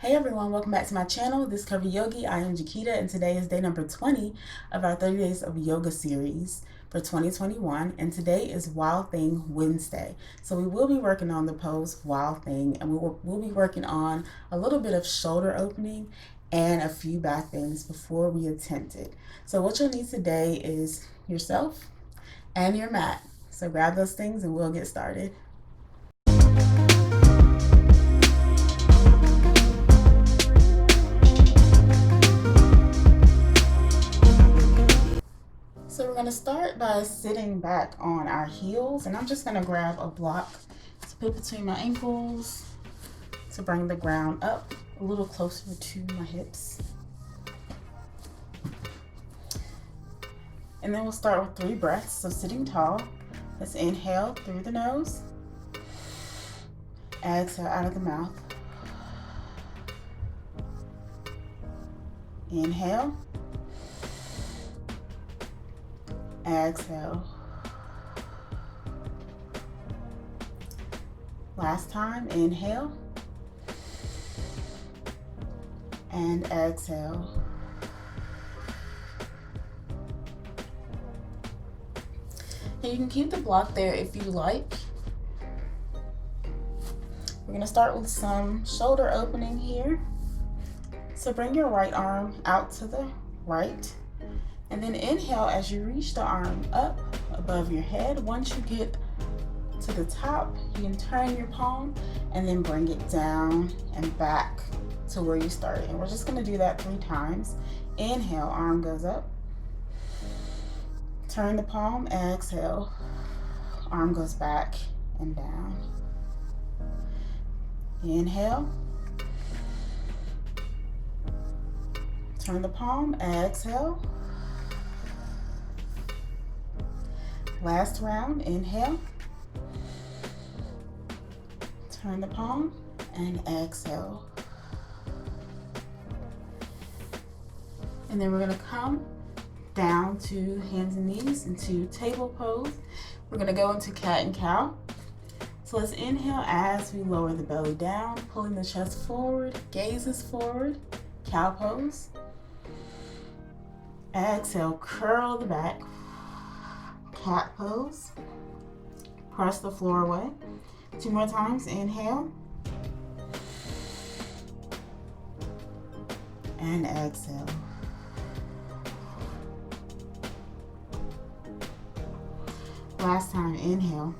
Hey everyone, welcome back to my channel, This Curvi Yogi. I am Jakita, and today is day number 20 of our 30 Days of Yoga series for 2021, and today is Wild Thing Wednesday. So we will be working on the pose Wild Thing, and we'll be working on a little bit of shoulder opening and a few back bends before we attempt it. So what you'll need today is yourself and your mat. So grab those things and we'll get started. So we're going to start by sitting back on our heels, and I'm just going to grab a block to put between my ankles to bring the ground up a little closer to my hips. And then we'll start with 3 breaths. So sitting tall, let's inhale through the nose, exhale out of the mouth. Inhale, exhale. Last time, inhale and exhale. And you can keep the block there if you like. We're gonna start with some shoulder opening here. So bring your right arm out to the right. And then inhale as you reach the arm up above your head. Once you get to the top, you can turn your palm and then bring it down and back to where you started. And we're just gonna do that 3 times. Inhale, arm goes up. Turn the palm, exhale. Arm goes back and down. Inhale. Turn the palm, exhale. Last round, inhale. Turn the palm and exhale. And then we're gonna come down to hands and knees into table pose. We're gonna go into cat and cow. So let's inhale as we lower the belly down, pulling the chest forward, gazes forward, cow pose. Exhale, curl the back, cat pose. Press the floor away. 2 more times, inhale. And exhale. Last time, inhale.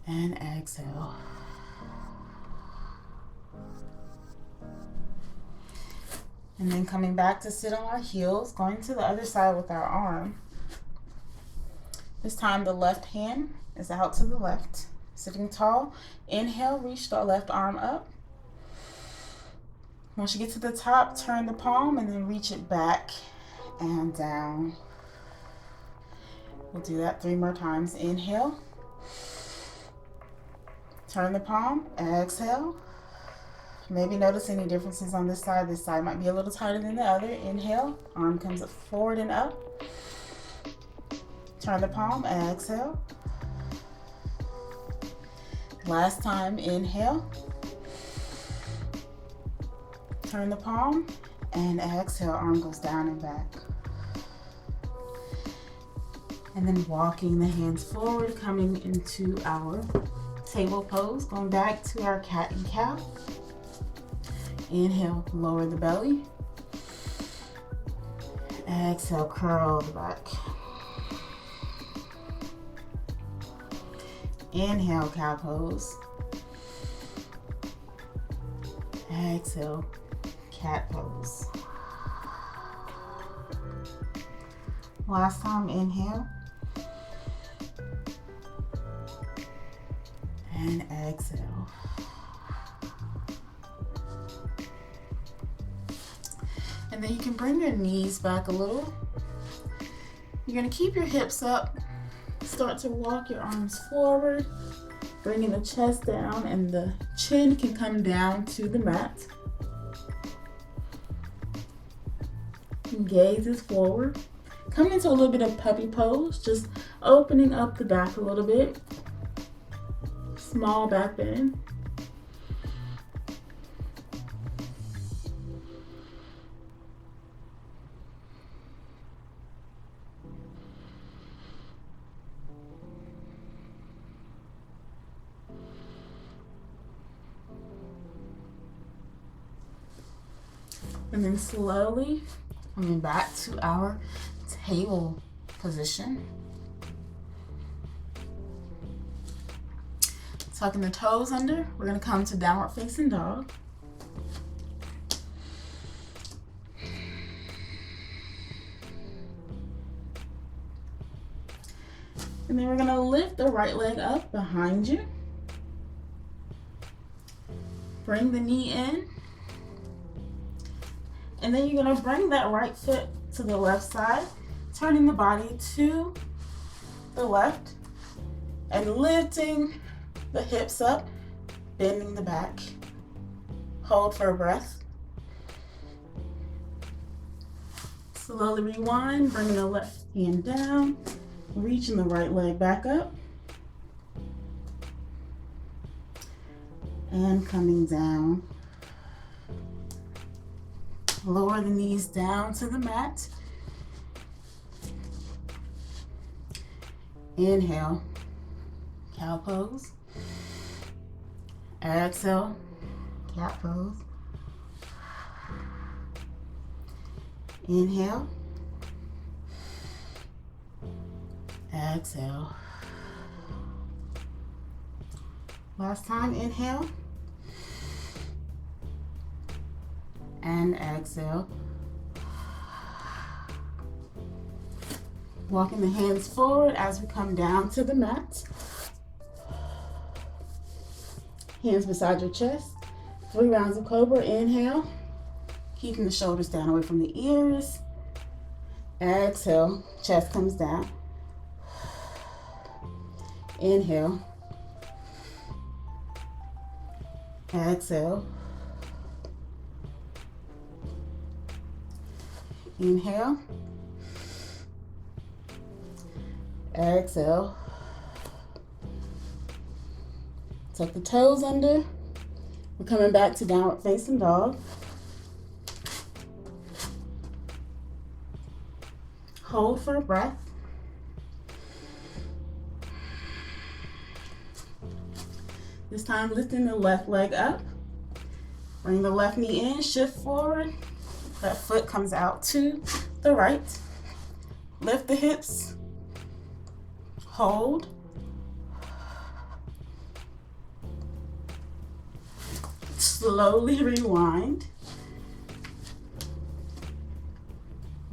And exhale. And then coming back to sit on our heels, going to the other side with our arm. This time the left hand is out to the left. Sitting tall, inhale, reach the left arm up. Once you get to the top, turn the palm and then reach it back and down. We'll do that 3 more times. Inhale. Turn the palm, exhale. Maybe notice any differences on this side. This side might be a little tighter than the other. Inhale, arm comes up forward and up. Turn the palm, exhale. Last time, inhale. Turn the palm and exhale, arm goes down and back. And then walking the hands forward, coming into our table pose, going back to our cat and cow. Inhale, lower the belly. Exhale, curl the back. Inhale, cow pose. Exhale, cat pose. Last time, inhale. And exhale. And then you can bring your knees back a little. You're gonna keep your hips up. Start to walk your arms forward, bringing the chest down, and the chin can come down to the mat. And gazes forward. Coming into a little bit of puppy pose, just opening up the back a little bit. small back bend. And then slowly coming back to our table position. Tucking the toes under, we're gonna come to downward facing dog. And then we're gonna lift the right leg up behind you. Bring the knee in. And then you're gonna bring that right foot to the left side, turning the body to the left and lifting the hips up, bending the back. Hold for a breath. Slowly rewind, bringing the left hand down, reaching the right leg back up, and coming down. Lower the knees down to the mat. Inhale, cow pose. Exhale, cat pose. Inhale. Exhale. Last time, inhale. And exhale. Walking the hands forward as we come down to the mat. Hands beside your chest. 3 rounds of cobra. Inhale. Keeping the shoulders down away from the ears. Exhale. Chest comes down. Inhale. Exhale. Inhale. Exhale. Tuck the toes under. We're coming back to downward facing dog. Hold for a breath. This time lifting the left leg up. Bring the left knee in, shift forward. That foot comes out to the right. Lift the hips. Hold. Slowly rewind.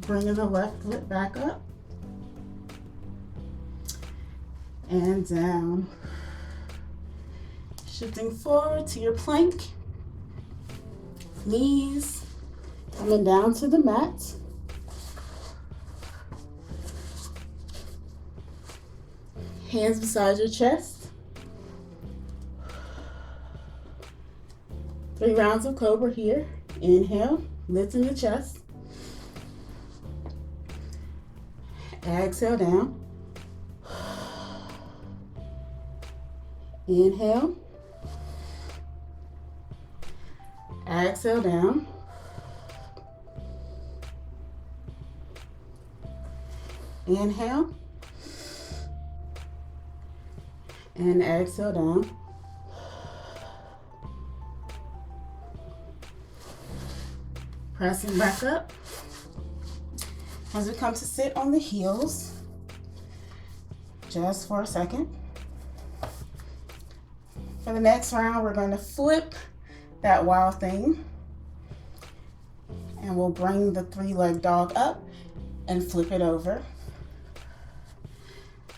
Bringing the left foot back up. And down. Shifting forward to your plank. Knees coming down to the mat. Hands beside your chest. 3 rounds of cobra here. Inhale, lifting the chest. Exhale down. Inhale. Exhale down. Inhale. And exhale down. Pressing back up. As we come to sit on the heels, just for a second. For the next round, we're going to flip that wild thing. And we'll bring the 3-leg dog up and flip it over.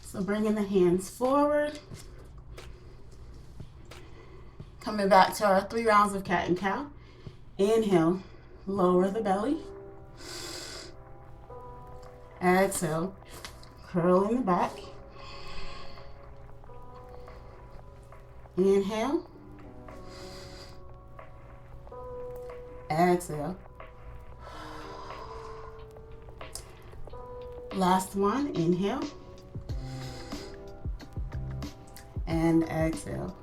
So bringing the hands forward. Coming back to our 3 rounds of cat and cow. Inhale, lower the belly. Exhale, curling the back. Inhale. Exhale. Last one, inhale. And exhale.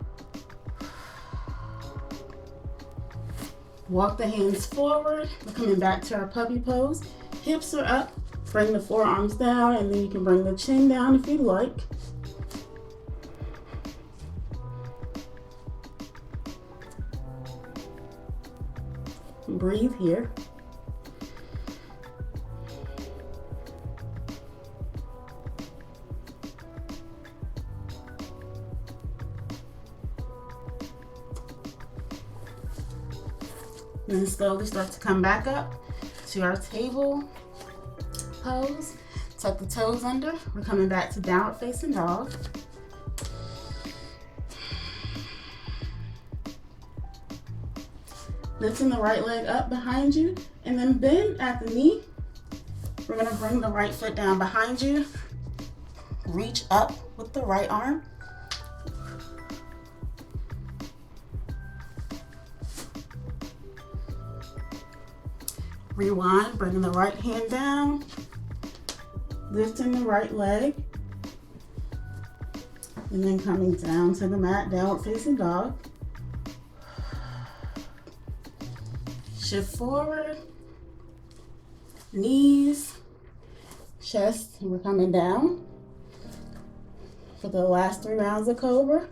Walk the hands forward. We're coming back to our puppy pose. Hips are up. Bring the forearms down, and then you can bring the chin down if you'd like. Breathe here. Then slowly start to come back up to our table pose. Tuck the toes under. We're coming back to downward facing dog. Lifting the right leg up behind you, and then bend at the knee. We're gonna bring the right foot down behind you. Reach up with the right arm. Rewind, bringing the right hand down, lifting the right leg, and then coming down to the mat, downward facing dog. Shift forward, knees, chest, and we're coming down for the last 3 rounds of Cobra.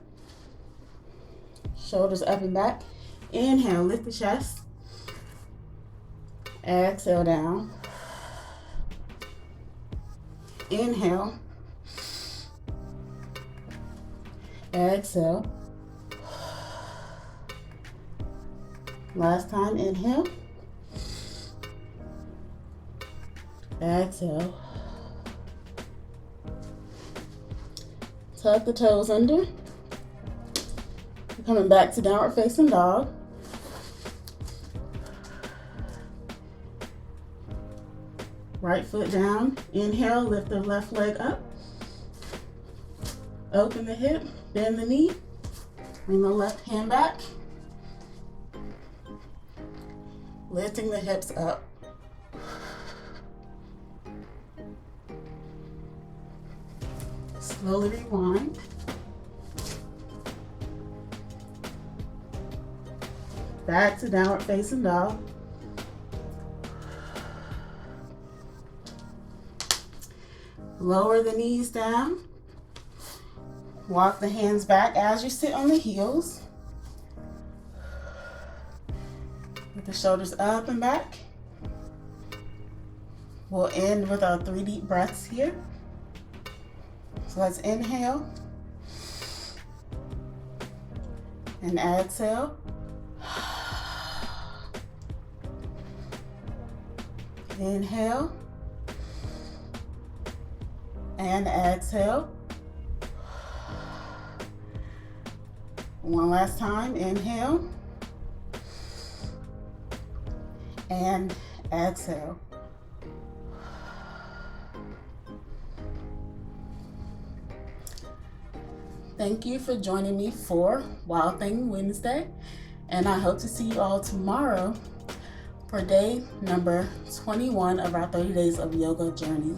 Shoulders up and back. Inhale, lift the chest. Exhale down. Inhale. Exhale. Last time, inhale. Exhale. Tuck the toes under. Coming back to downward facing dog. Right foot down. Inhale, lift the left leg up. Open the hip, bend the knee. Bring the left hand back. Lifting the hips up. Slowly rewind. Back to downward facing dog. Lower the knees down. Walk the hands back as you sit on the heels. With the shoulders up and back. We'll end with our 3 deep breaths here. So let's inhale and exhale. Inhale and exhale. One last time, inhale and exhale. Thank you for joining me for Wild Thing Wednesday, and I hope to see you all tomorrow for day number 21 of our 30 Days of Yoga journey.